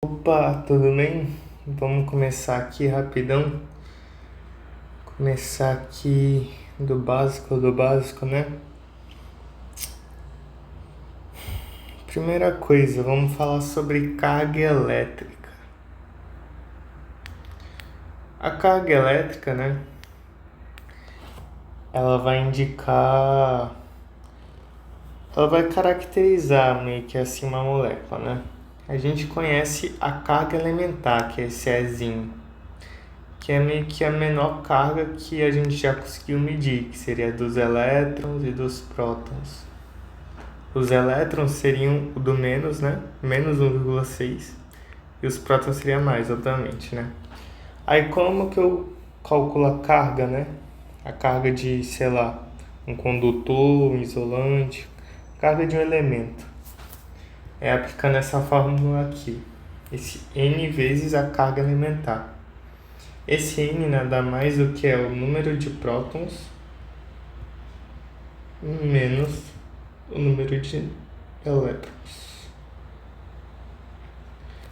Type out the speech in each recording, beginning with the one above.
Opa, tudo bem? Vamos começar aqui rapidão. Começar aqui do básico, né? Primeira coisa, vamos falar sobre carga elétrica. A carga elétrica, né? Ela vai indicar, ela vai caracterizar meio que assim uma molécula, né? A gente conhece a carga elementar, que é esse Ezinho, que é meio que a menor carga que a gente já conseguiu medir, que seria dos elétrons e dos prótons. Os elétrons seriam o do menos, né? Menos 1,6. E os prótons seriam mais, obviamente, né? Aí como que eu calculo a carga, né? A carga de, sei lá, um condutor, um isolante, carga de um elemento. É aplicando essa fórmula aqui. Esse N vezes a carga elementar. Esse N nada mais do que é o número de prótons menos o número de elétrons.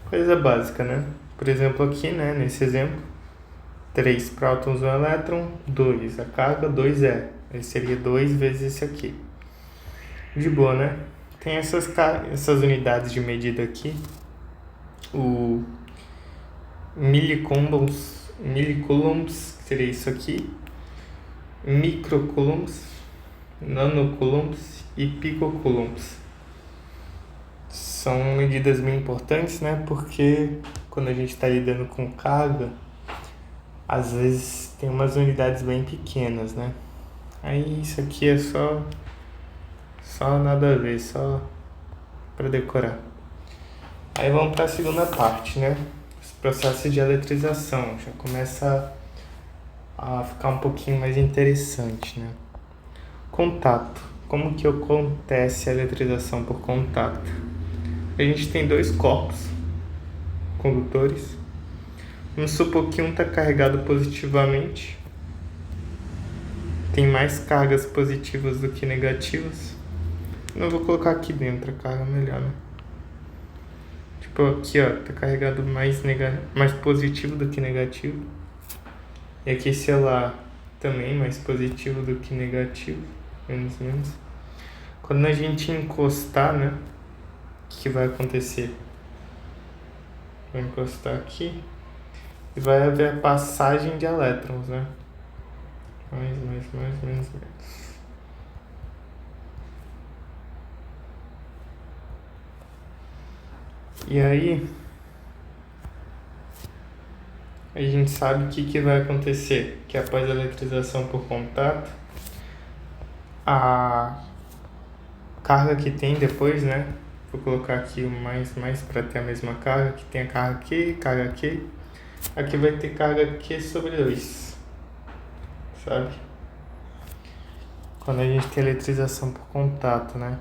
Coisa básica, né? Por exemplo, aqui, né, nesse exemplo, 3 prótons, 1 elétron, 2. A carga, 2 é. Ele seria 2 vezes esse aqui. De boa, né? Tem essas unidades de medida aqui. O millicoulombs, que seria isso aqui. Microcoulombs, nanocoulombs e picocoulombs. São medidas bem importantes, né? Porque quando a gente está lidando com carga, às vezes tem umas unidades bem pequenas, né? Aí isso aqui é só nada a ver, só para decorar. Aí vamos para a segunda parte, né? Os processos de eletrização. Já começa a ficar um pouquinho mais interessante, né? Contato. Como que acontece a eletrização por contato? A gente tem dois corpos condutores. Vamos supor que um está carregado positivamente. Tem mais cargas positivas do que negativas. Eu vou colocar aqui dentro a carga melhor, né? Tipo aqui, ó, tá carregado mais positivo do que negativo. E aqui, sei lá, também mais positivo do que negativo. Menos. Quando a gente encostar, né? O que vai acontecer? Vai encostar aqui e vai haver a passagem de elétrons, né? Menos. E aí, a gente sabe o que vai acontecer, que após a eletrização por contato, a carga que tem depois, né? Vou colocar aqui o mais para ter a mesma carga, que tem a carga Q. Aqui vai ter carga Q sobre 2, sabe? Quando a gente tem eletrização por contato, né?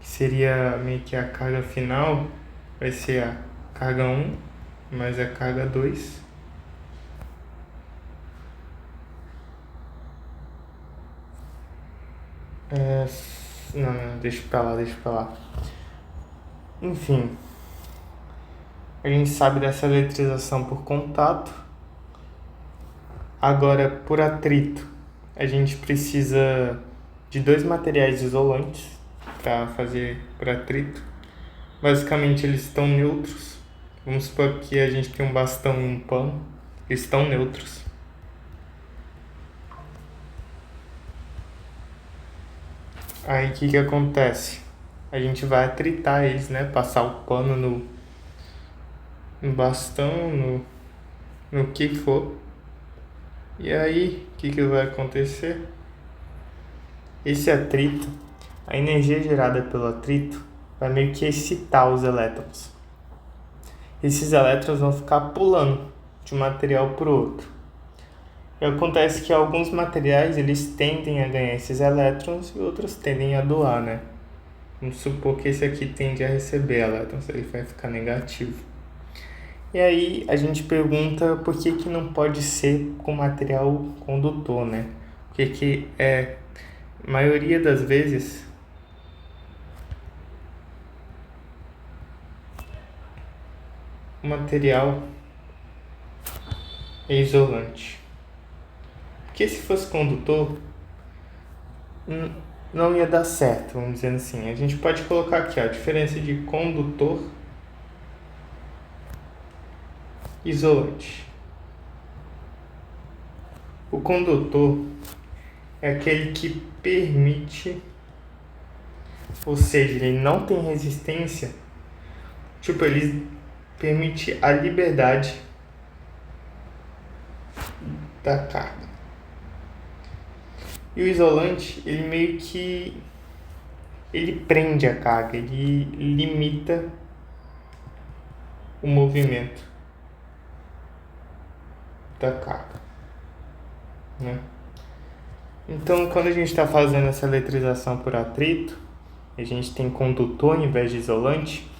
Que seria meio que a carga final, vai ser a carga 1 mais a carga 2. Não, deixa pra lá. Enfim, a gente sabe dessa eletrização por contato. Agora, por atrito, a gente precisa de dois materiais isolantes para fazer por atrito. Basicamente, eles estão neutros. Vamos supor que a gente tem um bastão e um pano. Eles estão neutros. Aí, o que acontece? A gente vai atritar eles, né? Passar o pano no bastão, no que for. E aí, o que vai acontecer? Esse atrito, a energia gerada pelo atrito, vai meio que excitar os elétrons. Esses elétrons vão ficar pulando de um material para o outro. E acontece que alguns materiais eles tendem a ganhar esses elétrons e outros tendem a doar, né? Vamos supor que esse aqui tende a receber elétrons, ele vai ficar negativo. E aí a gente pergunta por que não pode ser com material condutor, né? Porque maioria das vezes o material é isolante. Porque se fosse condutor, não ia dar certo, vamos dizer assim. A gente pode colocar aqui, ó, a diferença de condutor e isolante. O condutor é aquele que permite, ou seja, ele não tem resistência, tipo, ele permite a liberdade da carga. E o isolante, ele meio que ele prende a carga, ele limita o movimento da carga, né? Então, quando a gente está fazendo essa eletrização por atrito, a gente tem condutor ao invés de isolante.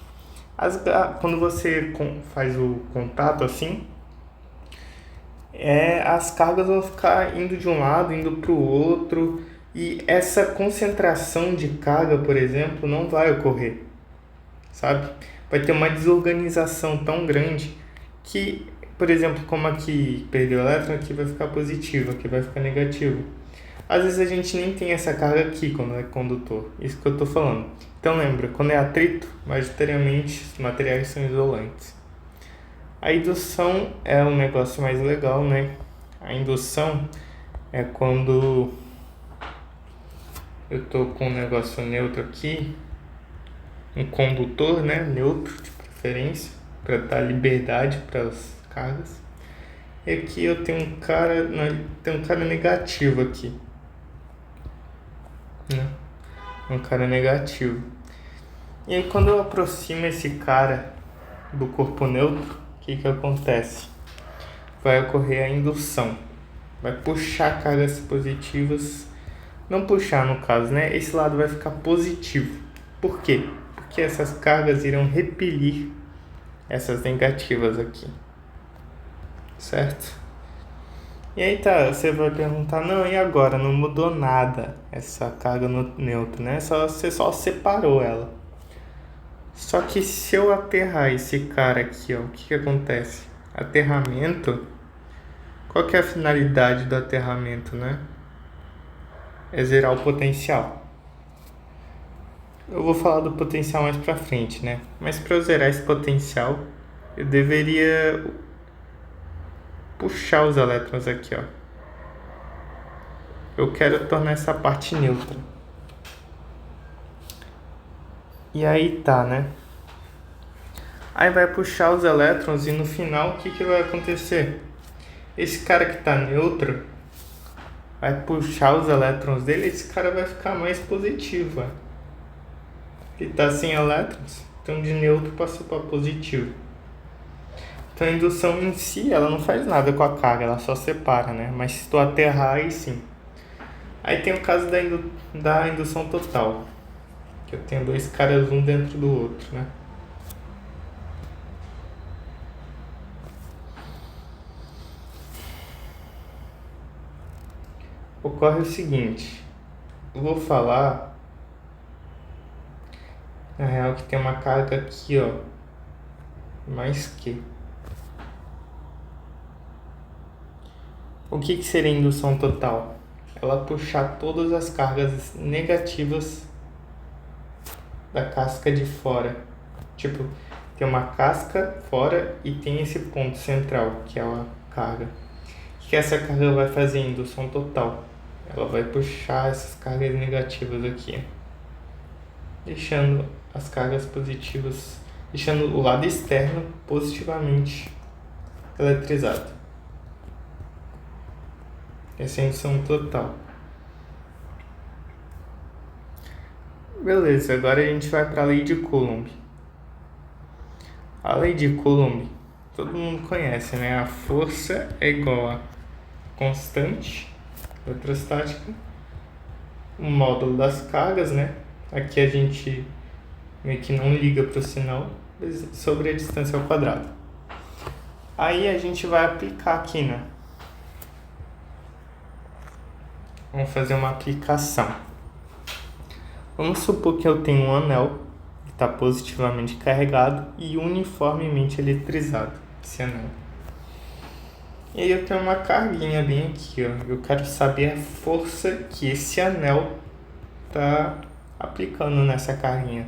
Quando você faz o contato assim, as cargas vão ficar indo de um lado, indo para o outro, e essa concentração de carga, por exemplo, não vai ocorrer, sabe? Vai ter uma desorganização tão grande que, por exemplo, como aqui perdeu elétron, aqui vai ficar positivo, aqui vai ficar negativo. Às vezes a gente nem tem essa carga aqui quando é condutor, isso que eu estou falando. Então lembra, quando é atrito, majoritariamente os materiais são isolantes. A indução é um negócio mais legal, né? A indução é quando eu tô com um negócio neutro aqui, um condutor, né? Neutro de preferência, para dar liberdade para as cargas. E aqui eu tenho um cara negativo aqui, né? Um cara negativo. E aí quando eu aproximo esse cara do corpo neutro, o que acontece? Vai ocorrer a indução. Vai puxar cargas positivas. Não puxar no caso, né? Esse lado vai ficar positivo. Por quê? Porque essas cargas irão repelir essas negativas aqui. Certo? E aí tá, você vai perguntar, não, e agora? Não mudou nada essa carga no neutro, né? Você só separou ela. Só que se eu aterrar esse cara aqui, ó, o que acontece? Aterramento, qual que é a finalidade do aterramento, né? É zerar o potencial. Eu vou falar do potencial mais pra frente, né? Mas para eu zerar esse potencial, eu deveria puxar os elétrons aqui, ó. Eu quero tornar essa parte neutra. E aí tá, né? Aí vai puxar os elétrons e no final o que vai acontecer? Esse cara que tá neutro vai puxar os elétrons dele e esse cara vai ficar mais positivo. Ele tá sem elétrons, então de neutro passou para positivo. Então a indução em si, ela não faz nada com a carga, ela só separa, né? Mas se tu aterrar, aí sim. Aí tem o caso da indução total, que eu tenho dois caras um dentro do outro, né? Ocorre o seguinte, eu vou falar, na real, que tem uma carga aqui, ó, mais que. O que seria indução total? Ela puxar todas as cargas negativas da casca de fora. Tipo, tem uma casca fora e tem esse ponto central, que é a carga. O que essa carga vai fazer? Indução total. Ela vai puxar essas cargas negativas aqui, deixando as cargas positivas, deixando o lado externo positivamente eletrizado. Essa é a indução total. Beleza, agora a gente vai para a lei de Coulomb. A lei de Coulomb, todo mundo conhece, né? A força é igual a constante eletrostática, o módulo das cargas, né? Aqui a gente meio que não liga para o sinal, sobre a distância ao quadrado. Aí a gente vai aplicar aqui, né? Vamos fazer uma aplicação. Vamos supor que eu tenho um anel está positivamente carregado e uniformemente eletrizado, esse anel. E aí eu tenho uma carguinha bem aqui, ó. Eu quero saber a força que esse anel tá aplicando nessa carguinha.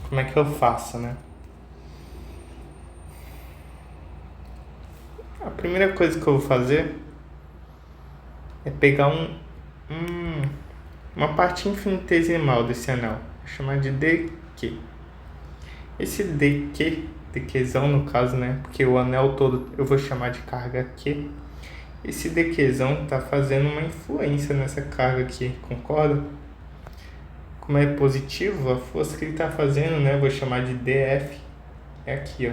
Como é que eu faço, né? A primeira coisa que eu vou fazer é pegar uma parte infinitesimal desse anel. Vou chamar de dq. Esse dqzão no caso, né? Porque o anel todo eu vou chamar de carga Q. Esse dqzão está fazendo uma influência nessa carga aqui, concorda? Como é positivo, a força que ele está fazendo, né? Eu vou chamar de dF. É aqui, ó.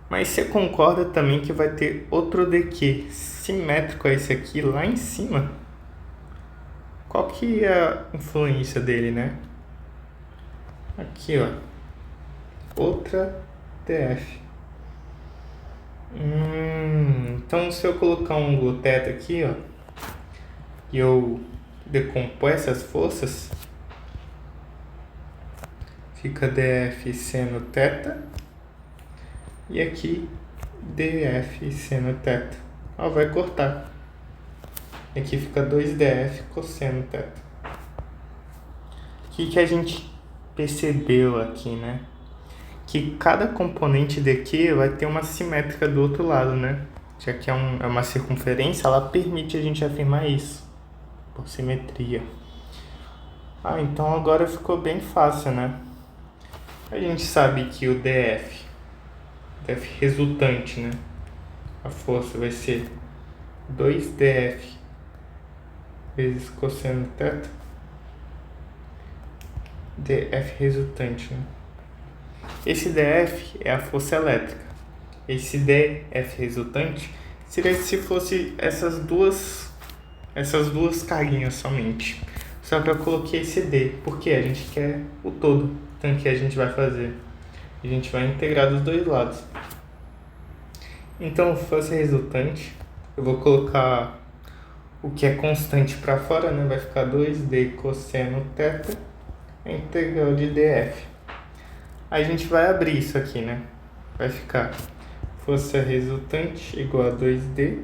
Mas você concorda também que vai ter outro dq simétrico a esse aqui lá em cima? Qual que é a influência dele, né? Aqui, ó. Outra dF. Então, se eu colocar um ângulo-θ aqui, ó, e eu decompor essas forças, fica dF seno θ e aqui dF seno θ. Ó, vai cortar. Aqui fica 2dF cosseno θ. O que a gente percebeu aqui, né? Que cada componente daqui vai ter uma simétrica do outro lado, né? Já que é uma circunferência, ela permite a gente afirmar isso, por simetria. Então agora ficou bem fácil, né? A gente sabe que o dF resultante, né? A força vai ser 2dF vezes cosseno θ, dF resultante, né? Esse dF é a força elétrica. Esse dF resultante seria se fosse essas duas carguinhas somente. Só que eu coloquei esse D, porque a gente quer o todo. Então o que a gente vai fazer? A gente vai integrar dos dois lados. Então, força resultante, eu vou colocar o que é constante para fora, né? Vai ficar 2D cosseno θ, a integral de dF. Aí a gente vai abrir isso aqui, né? Vai ficar força resultante igual a 2D.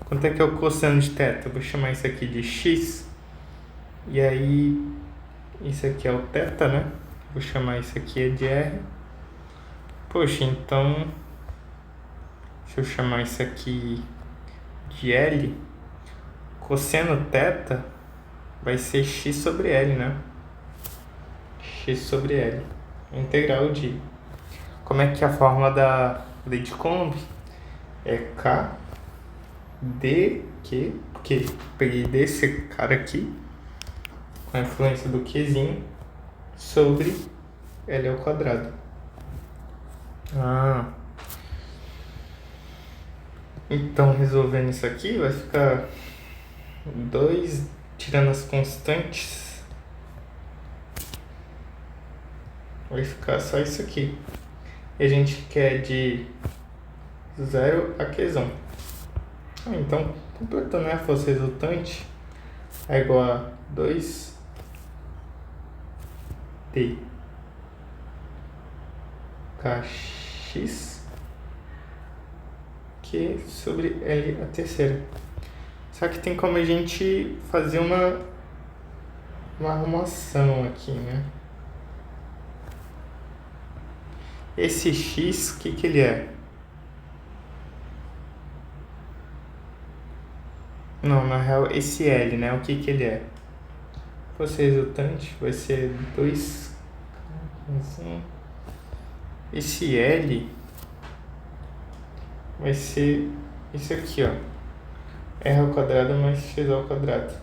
Quanto é que é o cosseno de θ? Eu vou chamar isso aqui de x. E aí, isso aqui é o θ, né? Vou chamar isso aqui de R. Poxa, então, se eu chamar isso aqui de L, cosseno θ vai ser x sobre L, né? X sobre L. Integral de... Como é que é a fórmula da lei de Coulomb? É K dQ, porque peguei desse cara aqui, com a influência do Qzinho, sobre L ao quadrado. Então, resolvendo isso aqui, vai ficar 2, tirando as constantes, vai ficar só isso aqui. E a gente quer de 0 a Qzão. Então, completando, né, a força resultante é igual a 2D kx Q sobre L a terceira. Só que tem como a gente fazer uma arrumação aqui, né? Esse x, o que ele é? Não, na real, esse L, né? O que ele é? Força resultante vai ser 2... Esse L vai ser isso aqui, ó. R ao quadrado mais x ao quadrado.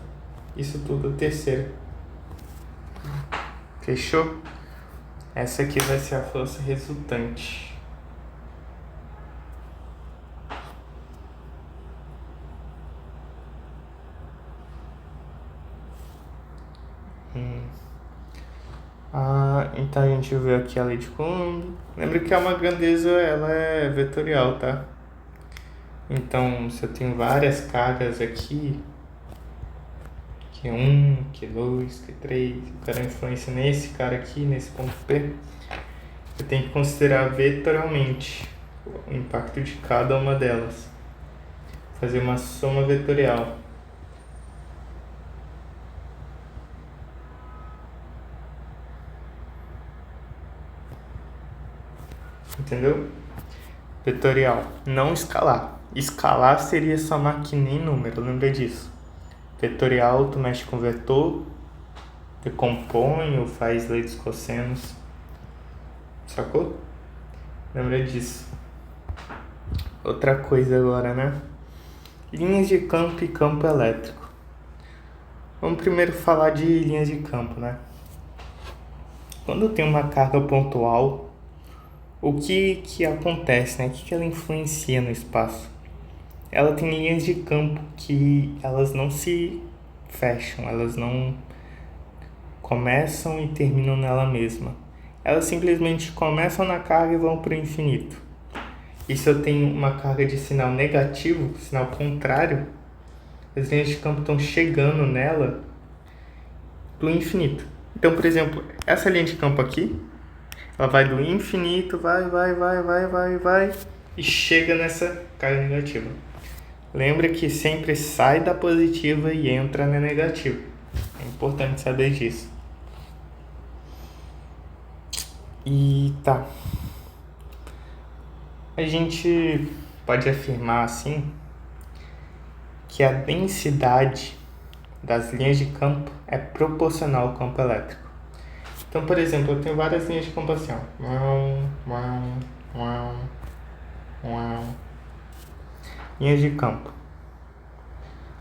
Isso tudo a terceira. Fechou? Essa aqui vai ser a força resultante. Então a gente viu aqui a lei de Coulomb. Lembra que uma grandeza ela é vetorial, tá? Então, se eu tenho várias cargas aqui, Q1, Q2, Q3, eu quero influência nesse cara aqui, nesse ponto P, eu tenho que considerar vetorialmente o impacto de cada uma delas. Fazer uma soma vetorial. Entendeu? Vetorial, não escalar. Escalar seria somar que nem número, lembra disso. Vetorial, tu mexe com vetor, decompõe ou faz lei dos cossenos. Sacou? Lembra disso. Outra coisa agora, né? Linhas de campo e campo elétrico. Vamos primeiro falar de linhas de campo, né? Quando tem uma carga pontual, o que acontece, né? O que ela influencia no espaço? Ela tem linhas de campo que elas não se fecham, elas não começam e terminam nela mesma. Elas simplesmente começam na carga e vão para o infinito. E se eu tenho uma carga de sinal negativo, sinal contrário, as linhas de campo estão chegando nela do infinito. Então, por exemplo, essa linha de campo aqui, ela vai do infinito, vai, e chega nessa carga negativa. Lembra que sempre sai da positiva e entra na negativa. É importante saber disso. E tá. A gente pode afirmar assim que a densidade das linhas de campo é proporcional ao campo elétrico. Então, por exemplo, eu tenho várias linhas de campo assim, ó. Linhas de campo.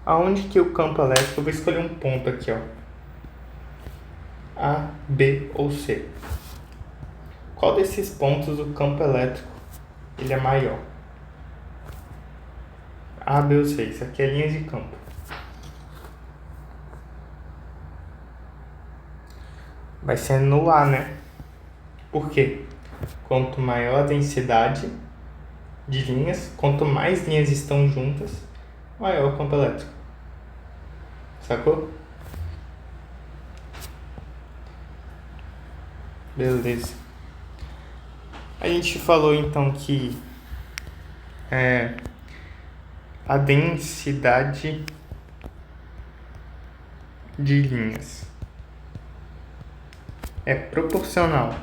Aonde que o campo elétrico, eu vou escolher um ponto aqui, ó. A, B ou C. Qual desses pontos o campo elétrico ele é maior? A, B ou C. Isso aqui é linha de campo. Vai ser no A, né? Por quê? Quanto maior a densidade de linhas, quanto mais linhas estão juntas, maior o campo elétrico. Sacou? Beleza. A gente falou então que a densidade de linhas é proporcional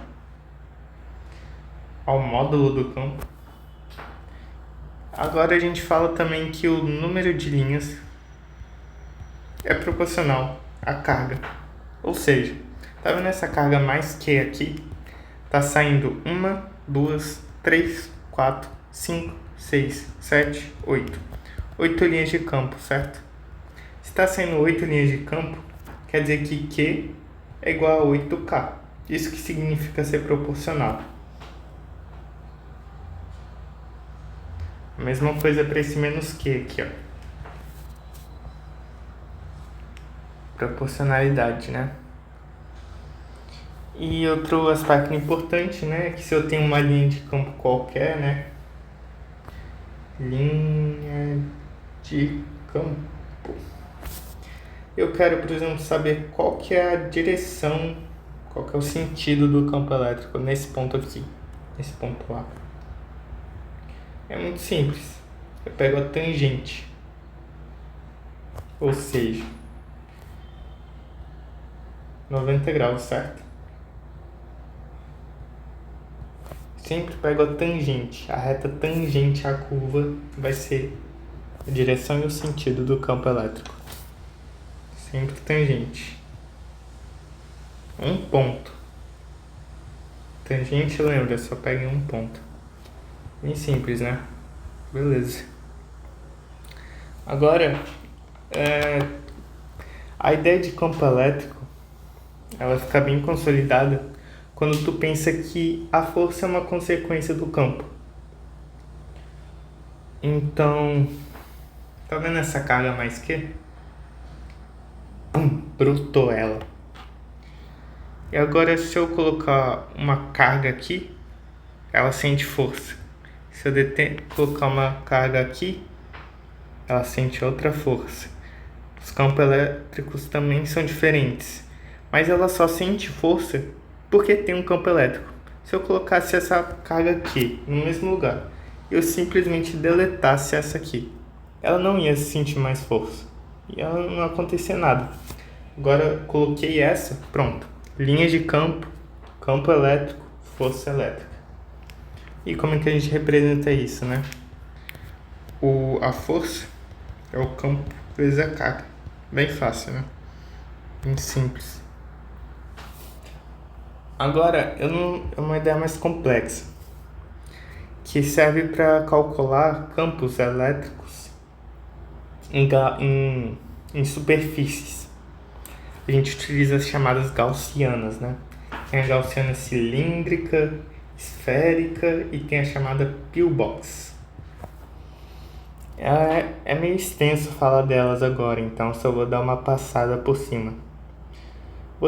ao módulo do campo. Agora a gente fala também que o número de linhas é proporcional à carga. Ou seja, tá vendo essa carga mais Q aqui? Tá saindo 1, 2, 3, 4, 5, 6, 7, 8. 8 linhas de campo, certo? Se tá saindo 8 linhas de campo, quer dizer que Q é igual a 8K. Isso que significa ser proporcional. A mesma coisa para esse menos Q aqui, ó. Proporcionalidade, né? E outro aspecto importante, né, é que se eu tenho uma linha de campo qualquer, né, linha de campo, eu quero, por exemplo, saber qual que é a direção, qual que é o sentido do campo elétrico nesse ponto aqui, nesse ponto A. É muito simples. Eu pego a tangente, ou seja, 90 graus, certo? Sempre pego a tangente, a reta tangente à curva vai ser a direção e o sentido do campo elétrico. Sempre tangente. Um ponto. Tangente, lembra, só pega em um ponto. Bem simples, né? Beleza. Agora, a ideia de campo elétrico, ela fica bem consolidada quando tu pensa que a força é uma consequência do campo. Então, tá vendo essa carga mais que? Pum, brotou ela. E agora se eu colocar uma carga aqui, ela sente força. Se eu colocar uma carga aqui, ela sente outra força. Os campos elétricos também são diferentes, mas ela só sente força porque tem um campo elétrico. Se eu colocasse essa carga aqui, no mesmo lugar, e eu simplesmente deletasse essa aqui, ela não ia sentir mais força. E ela não acontecia nada. Agora coloquei essa, pronto. Linha de campo, campo elétrico, força elétrica. E como é que a gente representa isso, né? A força é o campo vezes a carga. Bem fácil, né? Bem simples. Agora, é uma ideia mais complexa, que serve para calcular campos elétricos em superfícies. A gente utiliza as chamadas gaussianas, né? Tem a gaussiana cilíndrica, esférica e tem a chamada pillbox. É meio extenso falar delas agora, então só vou dar uma passada por cima.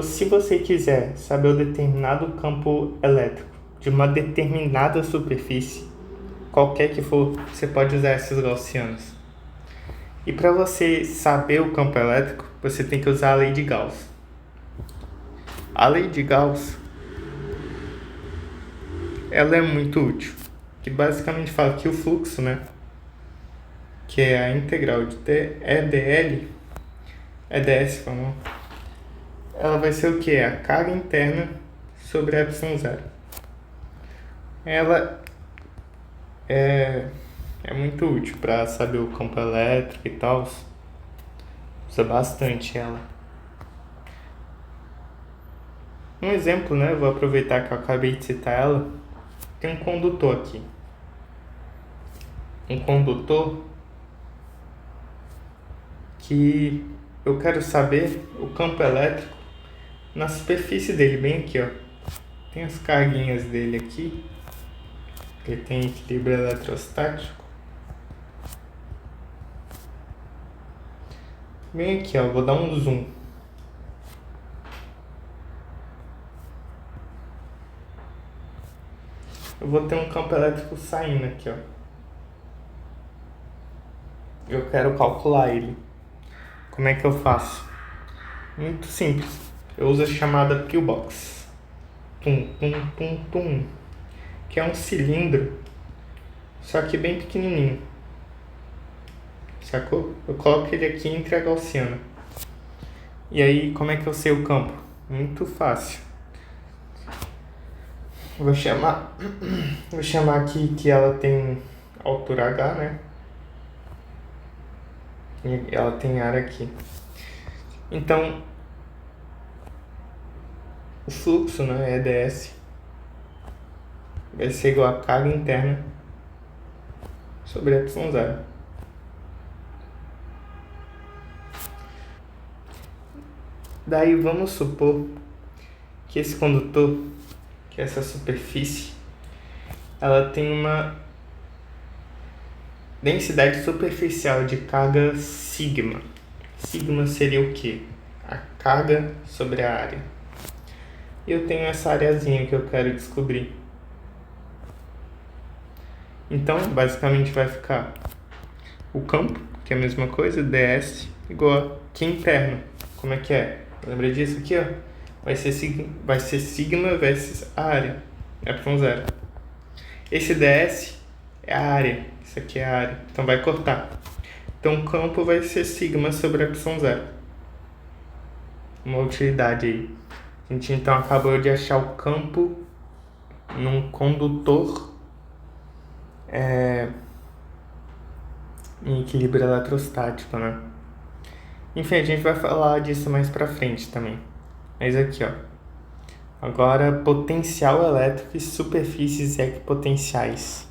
Se você quiser saber o determinado campo elétrico de uma determinada superfície, qualquer que for, você pode usar essas gaussianas. E para você saber o campo elétrico, você tem que usar a lei de Gauss. A lei de Gauss, ela é muito útil, que basicamente fala que o fluxo, né, que é a integral de EdS, ela vai ser o que? A carga interna sobre a epsilon zero. Ela é muito útil para saber o campo elétrico e tal. Usa bastante ela. Um exemplo, né? Vou aproveitar que eu acabei de citar ela. Tem um condutor aqui. Um condutor que eu quero saber o campo elétrico na superfície dele, bem aqui, ó. Tem as carguinhas dele aqui. Ele tem equilíbrio eletrostático. Bem aqui, ó. Vou dar um zoom. Eu vou ter um campo elétrico saindo aqui, ó. Eu quero calcular ele. Como é que eu faço? Muito simples. Eu uso a chamada pillbox. Que é um cilindro, só que bem pequenininho. Sacou? Eu coloco ele aqui entre a gaussiana. E aí, como é que eu sei o campo? Muito fácil. Vou chamar aqui que ela tem altura H, né? E ela tem área aqui. Então, o fluxo, né, EdS, vai ser igual a carga interna sobre epsilon zero. Daí vamos supor que esse condutor, que essa superfície, ela tem uma densidade superficial de carga sigma. Sigma seria o quê? A carga sobre a área. E eu tenho essa areazinha que eu quero descobrir. Então, basicamente vai ficar o campo, que é a mesma coisa, ds, igual a Q interno. Como é que é? Lembra disso aqui, ó? Vai ser sigma vezes a área, epsilon zero. Esse ds é a área, isso aqui é a área, então vai cortar. Então o campo vai ser sigma sobre epsilon zero. Uma utilidade aí. A gente então acabou de achar o campo num condutor em equilíbrio eletrostático, né? Enfim, a gente vai falar disso mais pra frente também. Mas aqui, ó. Agora, potencial elétrico e superfícies equipotenciais.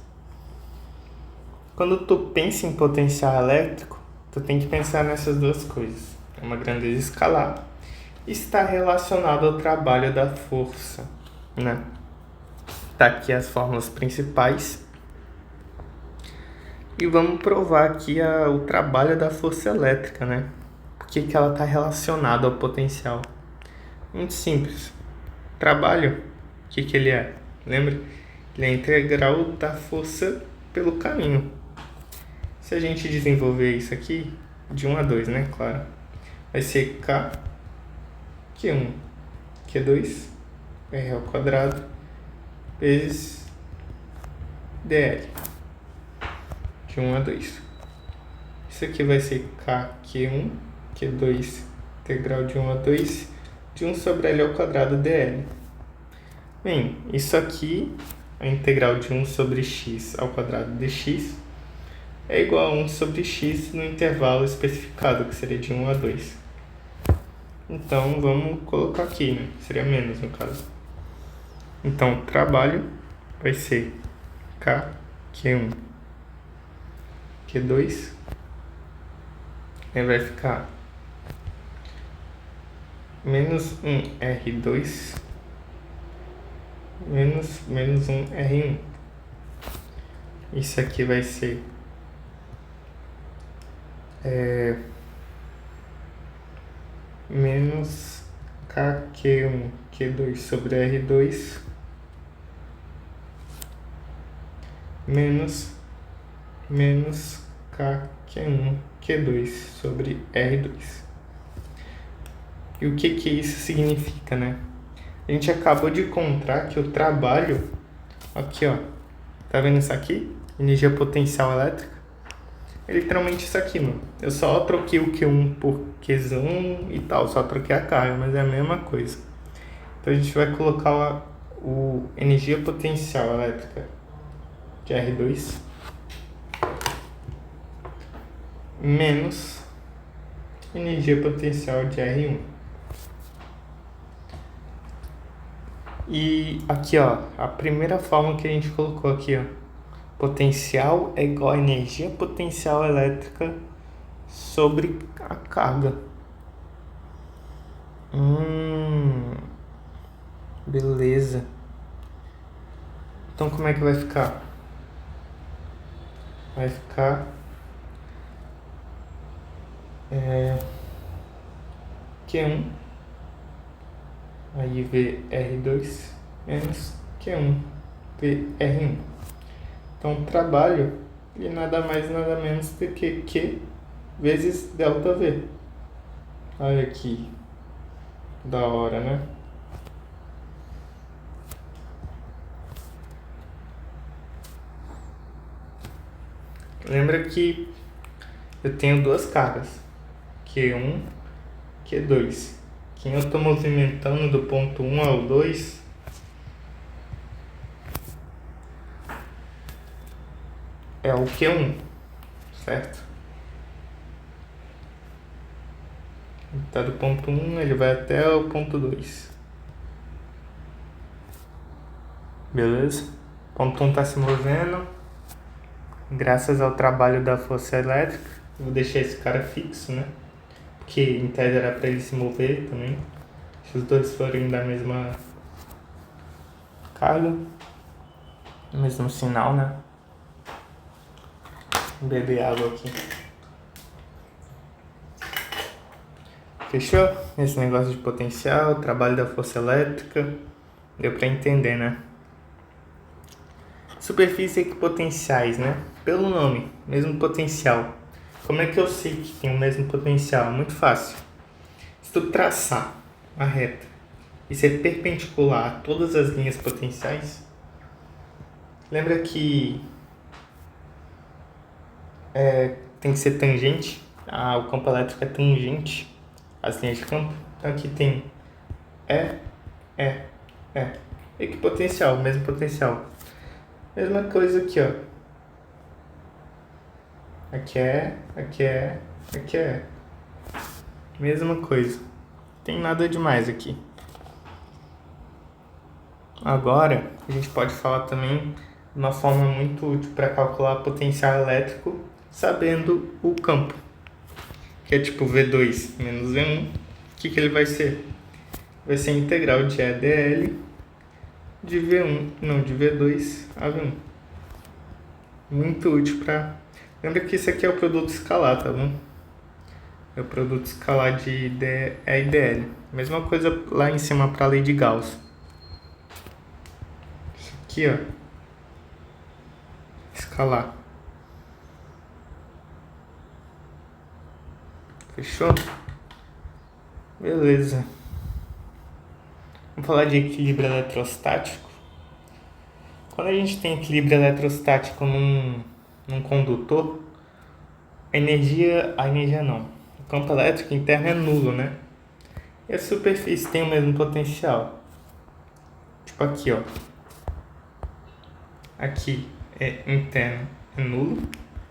Quando tu pensa em potencial elétrico, tu tem que pensar nessas duas coisas. É uma grandeza escalar. Está relacionado ao trabalho da força, né? Tá aqui as fórmulas principais. E vamos provar aqui o trabalho da força elétrica, né? Por que ela está relacionada ao potencial? Muito simples. Trabalho, o que ele é? Lembra? Ele é a integral da força pelo caminho. Se a gente desenvolver isso aqui, de 1 a 2, né? Claro. vai ser K, Q1, Q2, R ao quadrado, vezes dl, de 1 a 2. Isso aqui vai ser K, Q1, Q2, integral de 1 a 2, de 1 sobre L ao quadrado dl. Bem, isso aqui, a integral de 1 sobre x ao quadrado dx, é igual a 1 sobre x no intervalo especificado, que seria de 1 a 2. Então, vamos colocar aqui, né? Seria menos, no caso. Então, o trabalho vai ser K, Q1, Q2, aí vai ficar menos 1R2, menos 1R1. Isso aqui vai ser menos KQ1, Q2 sobre R2, menos KQ1, Q2 sobre R2. E o que isso significa, né? A gente acabou de encontrar que o trabalho, aqui ó, tá vendo isso aqui? Energia potencial elétrica. É literalmente isso aqui, mano. Eu só troquei o Q1 por Q1 e tal, só troquei a carga, mas é a mesma coisa. Então a gente vai colocar o energia potencial elétrica de R2 menos energia potencial de R1. E aqui, ó, a primeira forma que a gente colocou aqui, ó, potencial é igual a energia potencial elétrica sobre a carga. Beleza. Então como é que vai ficar? Vai ficar Q1, aí VR2 menos Q1 VR1. Então trabalho e nada mais nada menos do que Q vezes delta V. Olha aqui, da hora, né? Lembra que eu tenho duas cargas, Q1, Q2. Quem eu estou movimentando do ponto 1 ao 2 é o Q1, certo? Ele está do ponto 1, ele vai até o ponto 2. Beleza? O ponto 1 está se movendo graças ao trabalho da força elétrica. Vou deixar esse cara fixo, né? Porque em tese era para ele se mover também. Se os dois forem da mesma carga, mesmo sinal, né? Vou beber água aqui. Fechou? Esse negócio de potencial, trabalho da força elétrica, deu para entender, né? Superfície equipotenciais, né? Pelo nome, mesmo potencial. Como é que eu sei que tem o mesmo potencial? Muito fácil. Se tu traçar uma reta e ser perpendicular a todas as linhas potenciais, lembra que tem que ser tangente? O campo elétrico é tangente às linhas de campo. Então aqui tem equipotencial, mesmo potencial. Mesma coisa aqui, ó. Aqui é. Mesma coisa. Não tem nada demais aqui. Agora, a gente pode falar também de uma forma muito útil para calcular potencial elétrico sabendo o campo. Que é tipo V2 menos V1. O que ele vai ser? Vai ser a integral de EdL de V2 a V1. Muito útil para... Lembra que isso aqui é o produto escalar, tá bom? É o produto escalar de EdL. Mesma coisa lá em cima para a lei de Gauss. Isso aqui, ó. Escalar. Fechou? Beleza. Vamos falar de equilíbrio eletrostático. Quando a gente tem equilíbrio eletrostático num condutor, a energia não. O campo elétrico interno é nulo, né? E a superfície tem o mesmo potencial. Tipo aqui, ó. Aqui é interno, é nulo.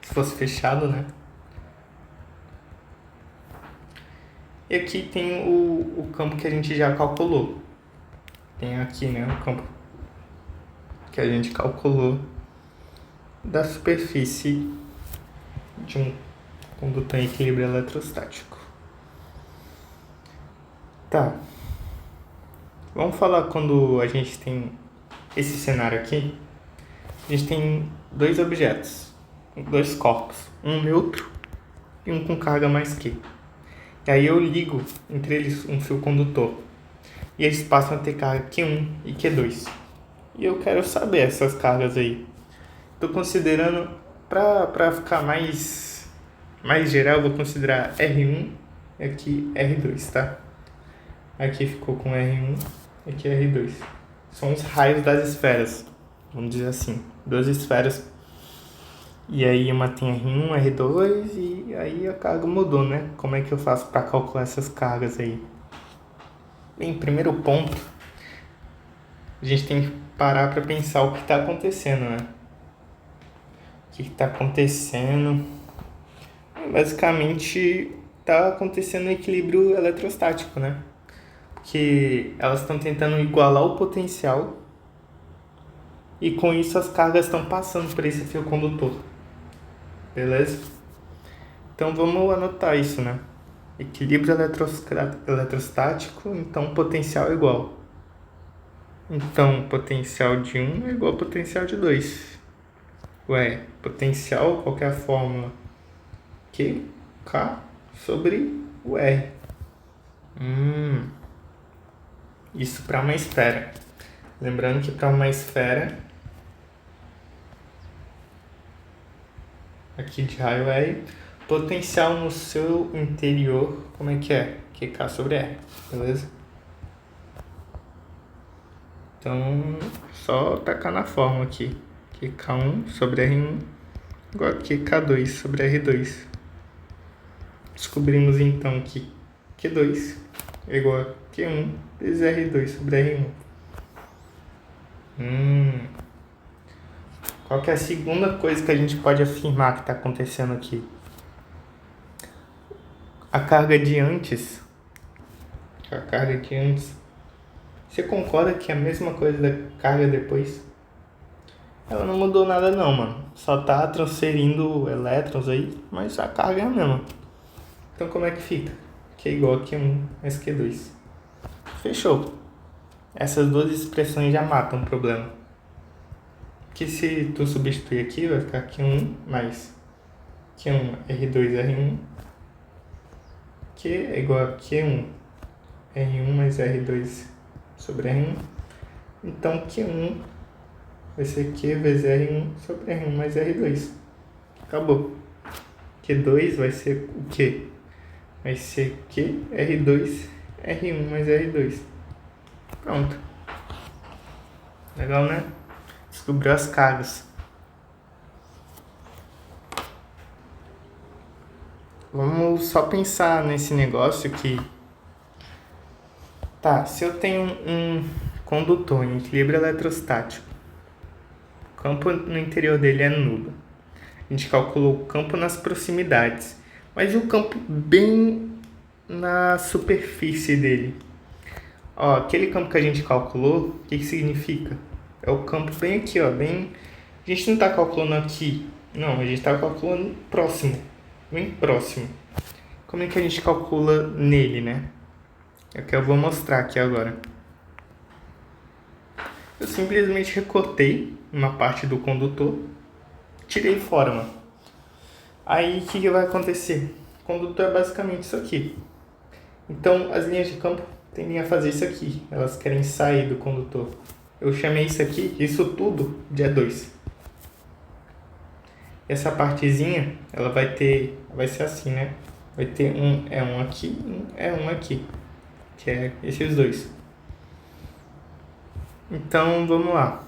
Se fosse fechado, né? E aqui tem o campo que a gente já calculou. Tem aqui, né, o campo que a gente calculou da superfície de um condutor em equilíbrio eletrostático. Tá. Vamos falar quando a gente tem esse cenário aqui. A gente tem dois objetos, dois corpos, um neutro e um com carga mais Q. E aí eu ligo entre eles um fio condutor. E eles passam a ter carga Q1 e Q2. E eu quero saber essas cargas aí. Estou considerando, para ficar mais geral, eu vou considerar R1 e aqui R2, tá? Aqui ficou com R1 e aqui R2. São os raios das esferas, vamos dizer assim. Duas esferas. E aí uma tem R1, R2 e aí a carga mudou, né? Como é que eu faço para calcular essas cargas aí? Bem, primeiro ponto, a gente tem que parar para pensar o que está acontecendo, né? O que está acontecendo? Basicamente, está acontecendo um equilíbrio eletrostático, né? Que elas estão tentando igualar o potencial e com isso as cargas estão passando por esse fio condutor. Beleza? Então vamos anotar isso, né? Equilíbrio eletrostático, então potencial é igual. Então potencial de 1 é igual ao potencial de 2. Ué, potencial, qual que é a fórmula? Q, K sobre o R. Isso para uma esfera. Lembrando que para uma esfera aqui de raio R, potencial no seu interior, como é que é? QK sobre R, beleza? Então, só tacar na fórmula aqui. QK1 sobre R1 igual a QK2 sobre R2. Descobrimos então que Q2 é igual a Q1 vezes R2 sobre R1. Qual que é a segunda coisa que a gente pode afirmar que está acontecendo aqui? A carga de antes. Você concorda que é a mesma coisa da carga depois? Ela não mudou nada não, mano. Só tá transferindo elétrons aí, mas a carga é a mesma. Então como é que fica? Q é igual a Q1 mais Q2. Fechou. Essas duas expressões já matam o problema. Que se tu substituir aqui, vai ficar Q1 mais Q1 R2 R1. Q é igual a Q1 R1 mais R2 sobre R1. Então Q1 vai ser Q vezes R1 sobre R1 mais R2. Acabou. Q2 vai ser o quê? Vai ser Q R2 R1 mais R2. Pronto. Legal, né? Descobriu as cargas. Vamos só pensar nesse negócio que... Tá, se eu tenho um condutor em equilíbrio eletrostático, o campo no interior dele é nulo. A gente calculou o campo nas proximidades, mas e o campo bem na superfície dele? Ó, aquele campo que a gente calculou, o que significa? É o campo bem aqui, ó, bem... A gente não está calculando aqui, não, a gente está calculando próximo, bem próximo. Como é que a gente calcula nele, né? É o que eu vou mostrar aqui agora. Eu simplesmente recortei uma parte do condutor, tirei fora, mano. Aí o que vai acontecer? O condutor é basicamente isso aqui. Então as linhas de campo tendem a fazer isso aqui. Elas querem sair do condutor. Eu chamei isso aqui, isso tudo, de E2. Essa partezinha, ela vai ser assim, né? Vai ter um E1 aqui, um E1 aqui. que é esses dois. Então, vamos lá.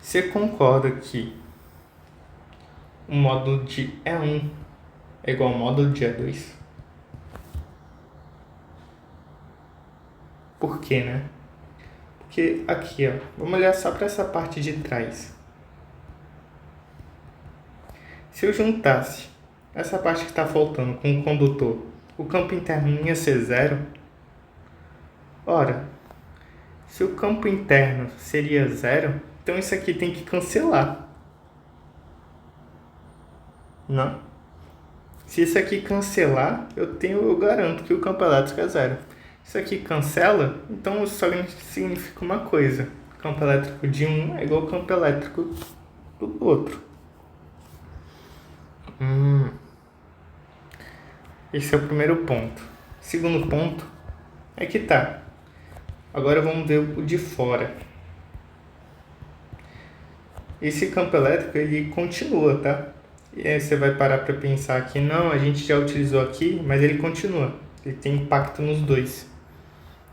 Você concorda que o módulo de E1 é igual ao módulo de E2? Por quê, né? Porque aqui, ó, vamos olhar só para essa parte de trás. Se eu juntasse essa parte que está faltando com o condutor, o campo interno não ia ser zero? Ora, se o campo interno seria zero, então isso aqui tem que cancelar. Não? Se isso aqui cancelar, eu garanto que o campo elétrico é zero. Isso aqui cancela, então só significa uma coisa. O campo elétrico de um é igual ao campo elétrico do outro. Esse é o primeiro ponto. Segundo ponto é que tá. Agora vamos ver o de fora. Esse campo elétrico ele continua, tá? E aí você vai parar para pensar que não, a gente já utilizou aqui, mas ele continua. Ele tem impacto nos dois.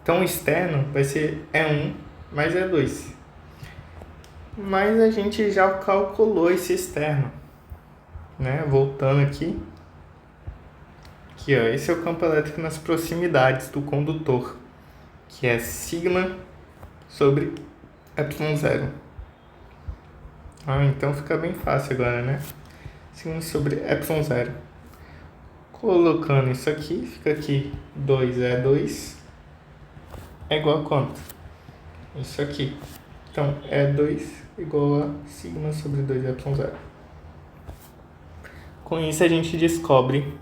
Então o externo vai ser E1 mais E2. Mas a gente já calculou esse externo, né? Voltando aqui. Aqui, ó, esse é o campo elétrico nas proximidades do condutor, que é sigma sobre ε0. Então fica bem fácil agora, né? Sigma sobre ε0. Colocando isso aqui, fica aqui 2E2 é igual a quanto? Isso aqui. Então, E2 igual a sigma sobre 2ε0. Com isso a gente descobre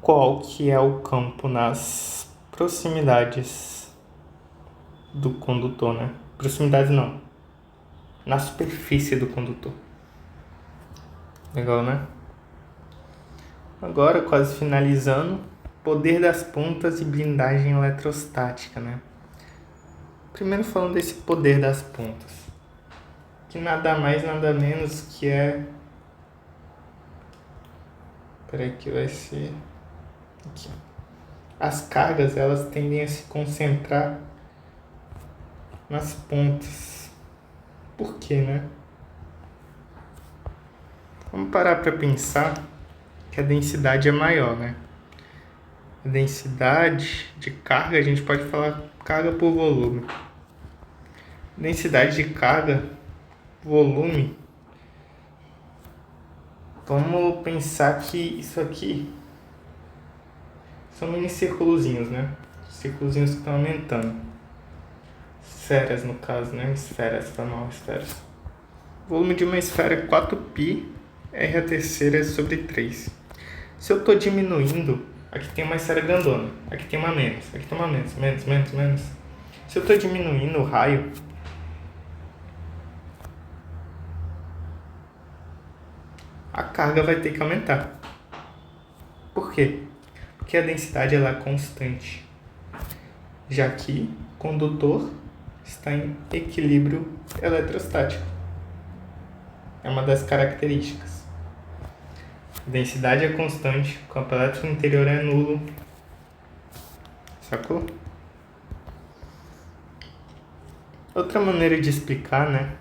qual que é o campo nas proximidades do condutor, né? Proximidades não. Na superfície do condutor. Legal, né? Agora, quase finalizando, poder das pontas e blindagem eletrostática, né? Primeiro falando desse poder das pontas, que nada mais, nada menos que é... Peraí que vai ser... Aqui. As cargas, elas tendem a se concentrar nas pontas. Por quê, né? Vamos parar para pensar que a densidade é maior, né? A densidade de carga, a gente pode falar carga por volume. Densidade de carga, volume. Vamos pensar que isso aqui são mini círculozinhos, né? Círculozinhos que estão aumentando. Esferas, no caso, né? Esferas, tá mal, esferas. O volume de uma esfera é 4π, r a terceira é sobre 3. Se eu estou diminuindo, aqui tem uma esfera grandona, aqui tem uma menos, aqui tem uma menos. Se eu estou diminuindo o raio, a carga vai ter que aumentar. Por quê? Porque a densidade ela é constante, já que o condutor está em equilíbrio eletrostático. É uma das características. A densidade é constante, o campo elétrico interior é nulo. Sacou? Outra maneira de explicar, né?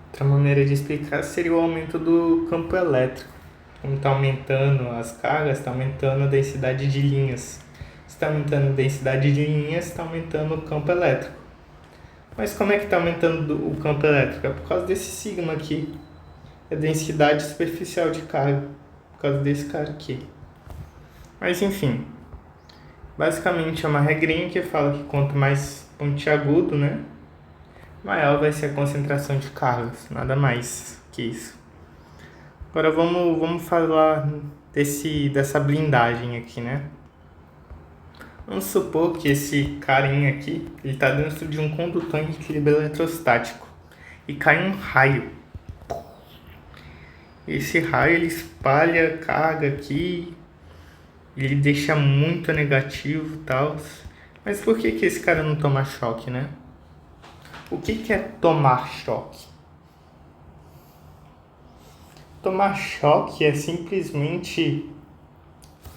Outra maneira de explicar seria o aumento do campo elétrico. Como está aumentando as cargas, está aumentando a densidade de linhas. Se está aumentando a densidade de linhas, está aumentando o campo elétrico. Mas como é que está aumentando o campo elétrico? É por causa desse sigma aqui. É a densidade superficial de carga. Por causa desse cara aqui. Mas enfim. Basicamente é uma regrinha que fala que quanto mais pontiagudo, né? Maior vai ser a concentração de cargas. Nada mais que isso. Agora vamos falar dessa blindagem aqui, né? Vamos supor que esse carinha aqui, ele está dentro de um condutor em equilíbrio eletrostático e cai um raio. Esse raio ele espalha carga aqui, ele deixa muito negativo e tal. Mas por que esse cara não toma choque, né? O que é tomar choque? Tomar choque é simplesmente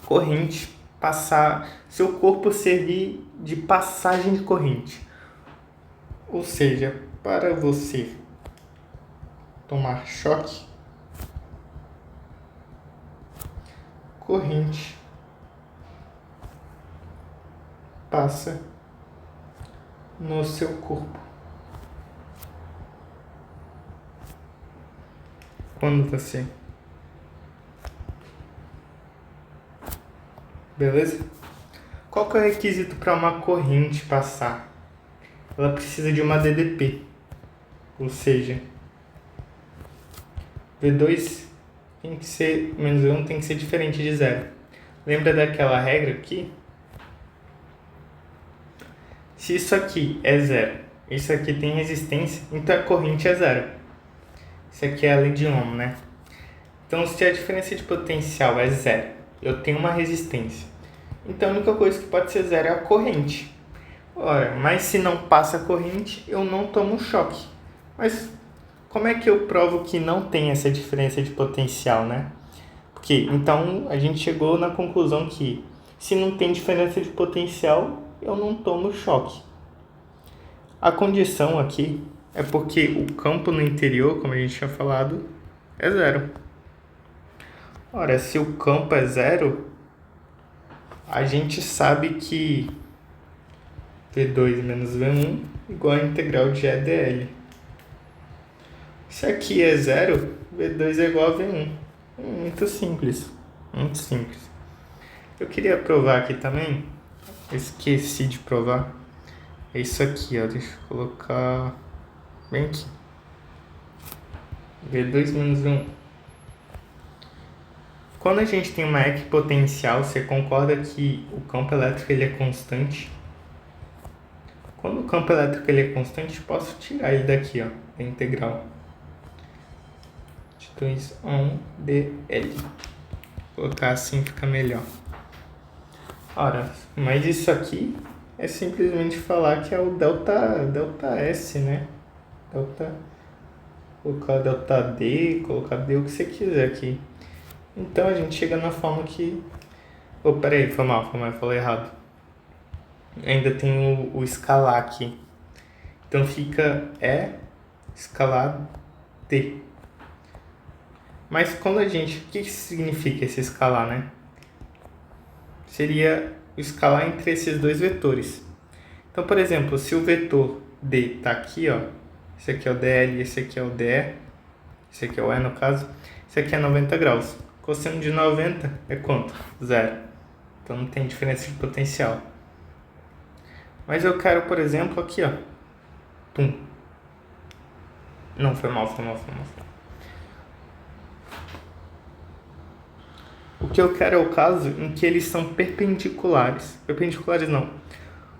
corrente, passar, seu corpo servir de passagem de corrente. Ou seja, para você tomar choque, corrente passa no seu corpo. Quando você... Beleza? Qual que é o requisito para uma corrente passar? Ela precisa de uma DDP. Ou seja, V2 tem que ser, menos V1 tem que ser diferente de zero. Lembra daquela regra aqui? Se isso aqui é zero, isso aqui tem resistência, então a corrente é zero. Isso aqui é a lei de Ohm, né? Então, se a diferença de potencial é zero, eu tenho uma resistência. Então, a única coisa que pode ser zero é a corrente. Ora, mas se não passa a corrente, eu não tomo choque. Mas como é que eu provo que não tem essa diferença de potencial, né? Porque, então, a gente chegou na conclusão que se não tem diferença de potencial, eu não tomo choque. A condição aqui é porque o campo no interior, como a gente tinha falado, é zero. Ora, se o campo é zero, a gente sabe que V2 menos V1 igual a integral de E dl. Se aqui é zero, V2 é igual a V1. Muito simples, muito simples. Eu queria provar aqui também, esqueci de provar, é isso aqui, ó, deixa eu colocar bem aqui. V2 menos V1. Quando a gente tem uma equipotencial, você concorda que o campo elétrico ele é constante? Quando o campo elétrico ele é constante, posso tirar ele daqui, ó, da integral de 2 a 1 dl. Vou colocar assim, fica melhor. Ora, mas isso aqui é simplesmente falar que é o delta S, né? Colocar delta D, colocar D o que você quiser aqui. Então a gente chega na forma que... Oh, peraí, foi mal, falei errado. Ainda tem o escalar aqui. Então fica E escalar D. Mas quando a gente... O que significa esse escalar, né? Seria o escalar entre esses dois vetores. Então, por exemplo, se o vetor D está aqui, ó, esse aqui é o DL, esse aqui é o DE, esse aqui é o E no caso, esse aqui é 90 graus. Cosseno de 90 é quanto? Zero. Então não tem diferença de potencial. Mas eu quero, por exemplo, aqui, ó. Tum. Não, foi mal. O que eu quero é o caso em que eles são perpendiculares. Perpendiculares não.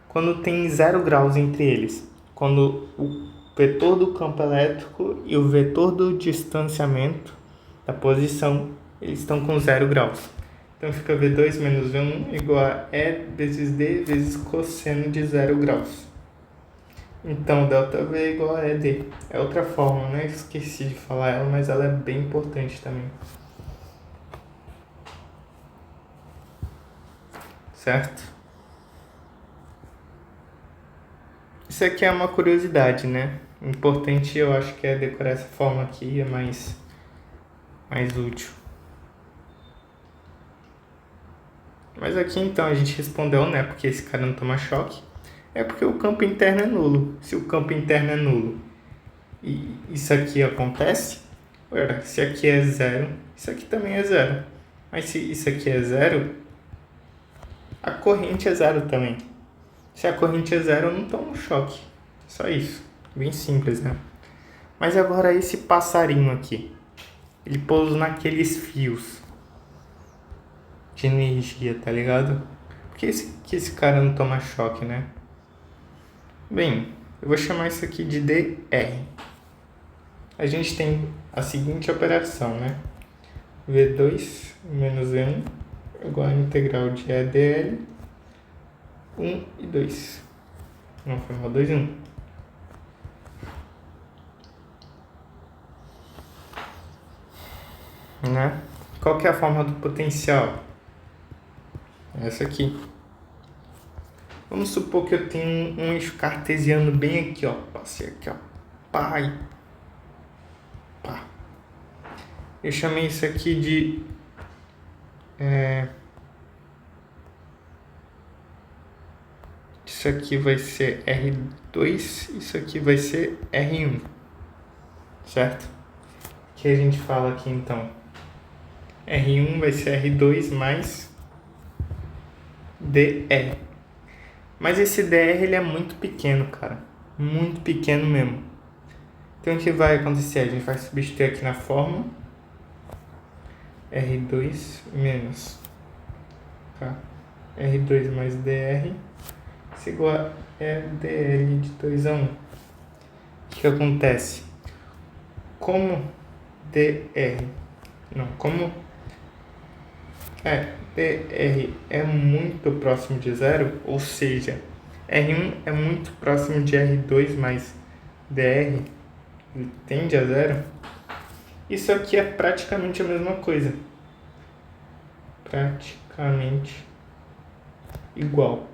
Quando tem 0 graus entre eles. Quando o vetor do campo elétrico e o vetor do distanciamento da posição, eles estão com 0 graus. Então fica V2 menos V1 igual a E vezes D vezes cosseno de 0 graus. Então ΔV é igual a ED. É outra forma, né? Esqueci de falar ela, mas ela é bem importante também. Certo? Isso aqui é uma curiosidade, né? Importante, eu acho que é decorar essa forma aqui, é mais útil. Mas aqui então a gente respondeu, né? Porque esse cara não toma choque. É porque o campo interno é nulo. Se o campo interno é nulo e isso aqui acontece, ora, se aqui é zero, isso aqui também é zero. Mas se isso aqui é zero, a corrente é zero também. Se a corrente é zero, eu não tomo choque. Só isso. Bem simples, né? Mas agora esse passarinho aqui. Ele pousa naqueles fios de energia, tá ligado? Por que esse cara não toma choque, né? Bem, eu vou chamar isso aqui de dr. A gente tem a seguinte operação, né? V2 menos V1 igual a integral de E dl 1 e 2. Não, foi mal, 2 e 1. né? Qual que é a forma do potencial? Essa aqui. Vamos supor que eu tenho um eixo cartesiano bem aqui, ó. Passei aqui, ó. Pá. Eu chamei isso aqui de... Isso aqui vai ser R2, isso aqui vai ser R1, certo? O que a gente fala aqui então? R1 vai ser R2 mais DR. Mas esse DR ele é muito pequeno, cara. Muito pequeno mesmo. Então o que vai acontecer? A gente vai substituir aqui na fórmula R2 menos R2 mais DR. Isso é igual a RDL de 2 a 1. O que acontece? Como DR é muito próximo de zero, ou seja, R1 é muito próximo de R2 mais DR, ele tende a zero, isso aqui é praticamente a mesma coisa. Praticamente igual.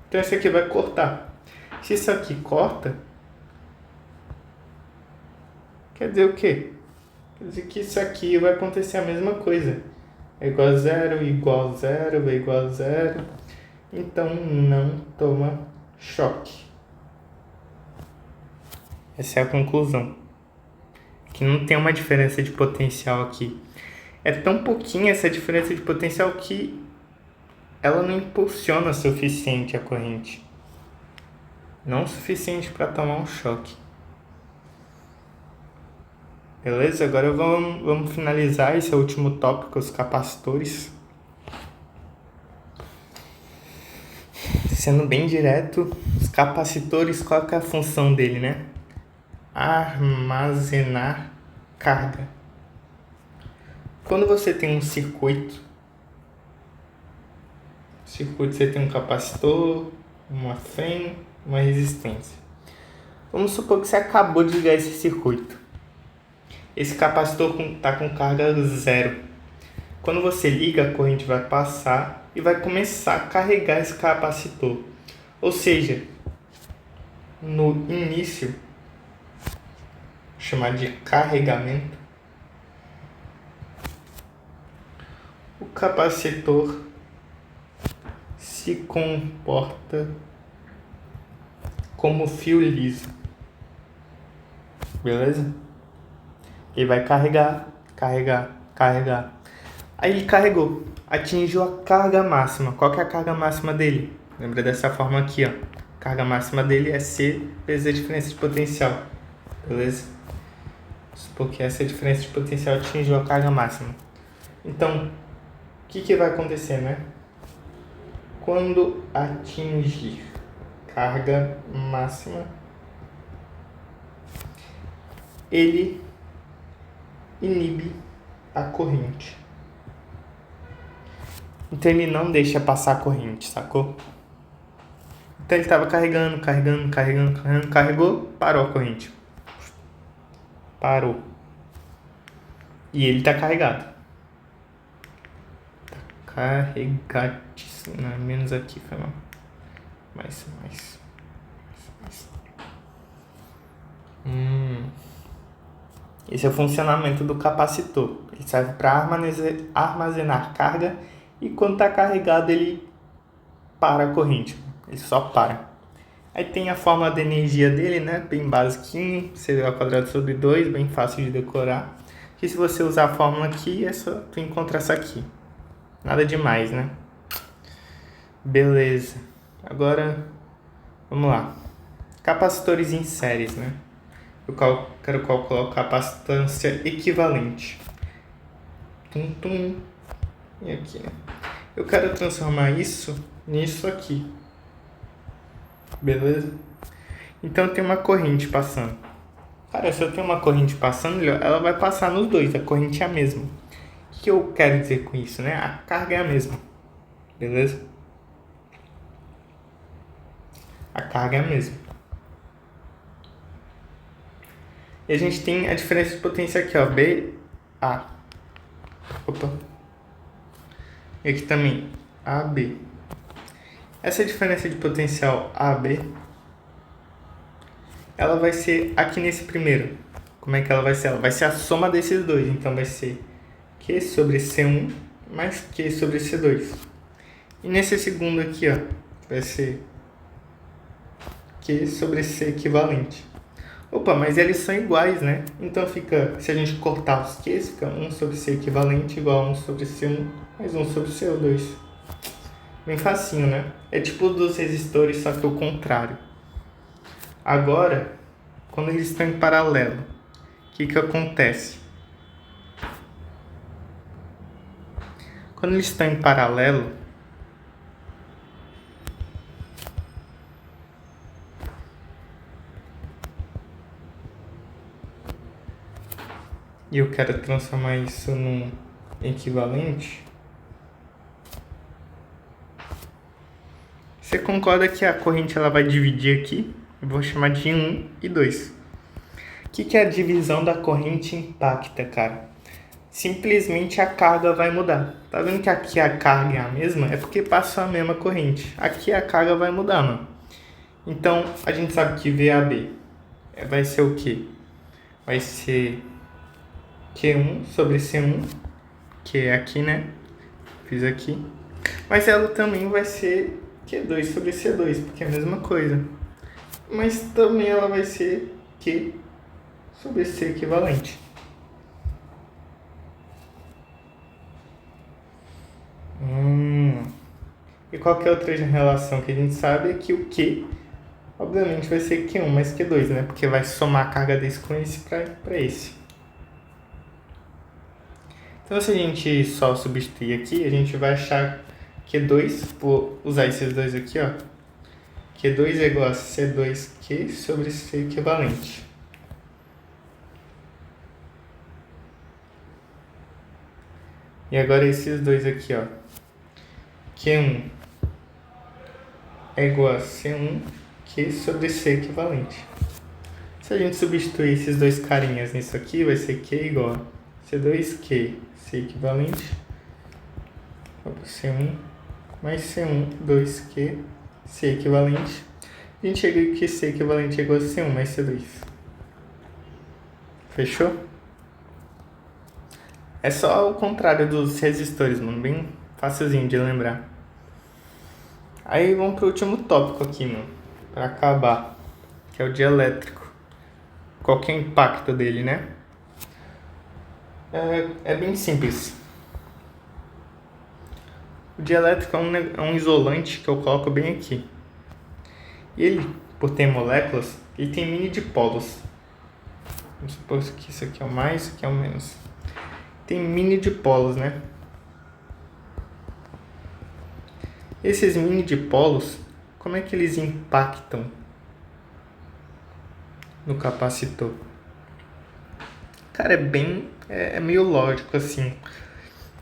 Então esse aqui vai cortar. Se isso aqui corta, quer dizer o quê? Quer dizer que isso aqui vai acontecer a mesma coisa. É igual a zero, igual a zero, é igual a zero. Então não toma choque. Essa é a conclusão. Que não tem uma diferença de potencial aqui. É tão pouquinha essa diferença de potencial que ela não impulsiona o suficiente a corrente. Não o suficiente para tomar um choque. Beleza? Agora vamos finalizar esse último tópico, os capacitores. Sendo bem direto, os capacitores, qual que é a função dele, né? Armazenar carga. Quando você tem um circuito, você tem um capacitor, uma fém, uma resistência. Vamos supor que você acabou de ligar esse circuito. Esse capacitor está com carga zero. Quando você liga, a corrente vai passar e vai começar a carregar esse capacitor. Ou seja, no início, chamado de carregamento, o capacitor se comporta como fio liso. Beleza? Ele vai carregar. Aí ele carregou, atingiu a carga máxima. Qual que é a carga máxima dele? Lembra dessa forma aqui, ó. A carga máxima dele é C vezes a diferença de potencial. Beleza? Porque essa diferença de potencial atingiu a carga máxima. Então, o que vai acontecer, né? Quando atingir carga máxima, ele inibe a corrente. Então ele não deixa passar a corrente, sacou? Então ele estava carregando, carregou, parou a corrente. Parou. E ele está carregado. Tá carregadíssimo. Não, menos aqui, foi mal. Mais. Esse é o funcionamento do capacitor. Ele serve para armazenar carga e quando está carregado ele para a corrente. Ele só para. Aí tem a fórmula de energia dele, né? Bem basiquinho. C ao quadrado sobre 2, bem fácil de decorar. E se você usar a fórmula aqui, é só tu encontrar essa aqui. Nada demais, né? Beleza. Agora, vamos lá. Capacitores em séries, né? Eu quero calcular a capacitância equivalente. E aqui, né? Eu quero transformar isso nisso aqui. Beleza? Então tem uma corrente passando. Cara, se eu tenho uma corrente passando, ela vai passar nos dois. A corrente é a mesma. O que eu quero dizer com isso, né? A carga é a mesma. Beleza? A carga é a mesma. E a gente tem a diferença de potência aqui, ó. BA. Opa. E aqui também, AB. Essa diferença de potencial AB, ela vai ser aqui nesse primeiro. Como é que ela vai ser? Ela vai ser a soma desses dois. Então vai ser Q sobre C1 mais Q sobre C2. E nesse segundo aqui, ó, vai ser Q sobre C equivalente. Opa, mas eles são iguais, né? Então fica, se a gente cortar os Qs, fica 1 sobre C equivalente igual a 1 sobre C1 mais 1 sobre CO2. Bem facinho, né? É tipo dos resistores, só que o contrário. Agora, quando eles estão em paralelo, o que acontece? Quando eles estão em paralelo, e eu quero transformar isso num equivalente, você concorda que a corrente ela vai dividir aqui? Eu vou chamar de 1 e 2. O que a divisão da corrente impacta, cara? Simplesmente a carga vai mudar. Tá vendo que aqui a carga é a mesma? É porque passa a mesma corrente. Aqui a carga vai mudar, mano. Então, a gente sabe que VAB vai ser o quê? Vai ser Q1 sobre C1, que é aqui, né? Fiz aqui. Mas ela também vai ser Q2 sobre C2, porque é a mesma coisa. Mas também ela vai ser Q sobre C equivalente. E qualquer outra relação que a gente sabe é que o Q, obviamente, vai ser Q1 mais Q2, né? Porque vai somar a carga desse com esse para esse. Então, se a gente só substituir aqui, a gente vai achar Q2, vou usar esses dois aqui, ó. Q2 é igual a C2Q sobre C equivalente. E agora esses dois aqui, ó. Q1 é igual a C1Q sobre C equivalente. Se a gente substituir esses dois carinhas nisso aqui, vai ser Q igual a C2Q, C equivalente, C1 mais C1, 2Q, C equivalente. A gente chega que C equivalente é igual a C1 mais C2. Fechou? É só o contrário dos resistores, mano. Bem facilzinho de lembrar. Aí vamos pro último tópico aqui, mano. Pra acabar. Que é o dielétrico. Qual que é o impacto dele, né? É bem simples. O dielétrico é um isolante que eu coloco bem aqui. E ele, por ter moléculas, ele tem mini dipolos. Vamos supor que isso aqui é o mais, isso aqui é o menos. Tem mini dipolos, né? Esses mini dipolos, como é que eles impactam no capacitor? Cara, é meio lógico assim.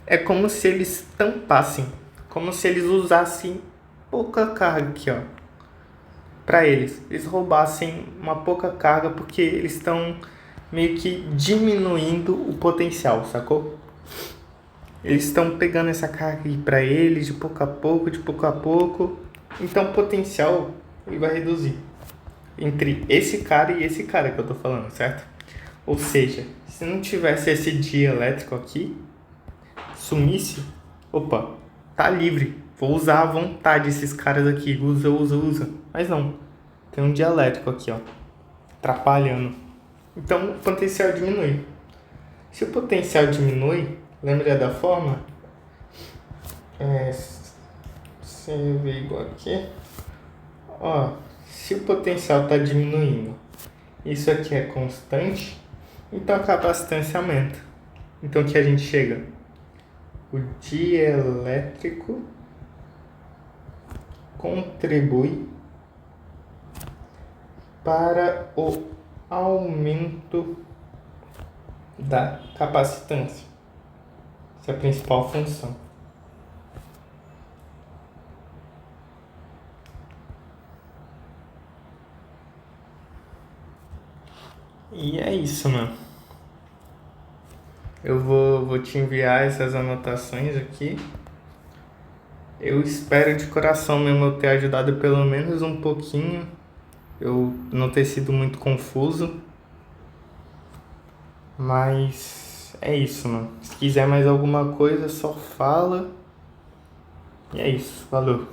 É como se eles tampassem, como se eles usassem pouca carga aqui, ó. Para eles roubassem uma pouca carga porque eles estão meio que diminuindo o potencial, sacou? Eles estão pegando essa carga aí para eles de pouco a pouco, de pouco a pouco. Então o potencial ele vai reduzir entre esse cara e esse cara que eu tô falando, certo? Ou seja, se não tivesse esse dielétrico aqui, sumisse, opa, tá livre. Vou usar à vontade esses caras aqui. Usa, usa, usa. Mas não. Tem um dielétrico aqui, ó. Atrapalhando. Então o potencial diminui. Se o potencial diminui, lembra da forma? CV igual aqui. Ó, se o potencial está diminuindo, isso aqui é constante, então a capacitância aumenta. Então o que a gente chega? O dielétrico contribui para o aumento da capacitância. Essa é a principal função. E é isso, mano. Eu vou te enviar essas anotações aqui. Eu espero de coração mesmo eu ter ajudado pelo menos um pouquinho. Eu não ter sido muito confuso. Mas é isso, mano. Se quiser mais alguma coisa, só fala. E é isso. Valeu.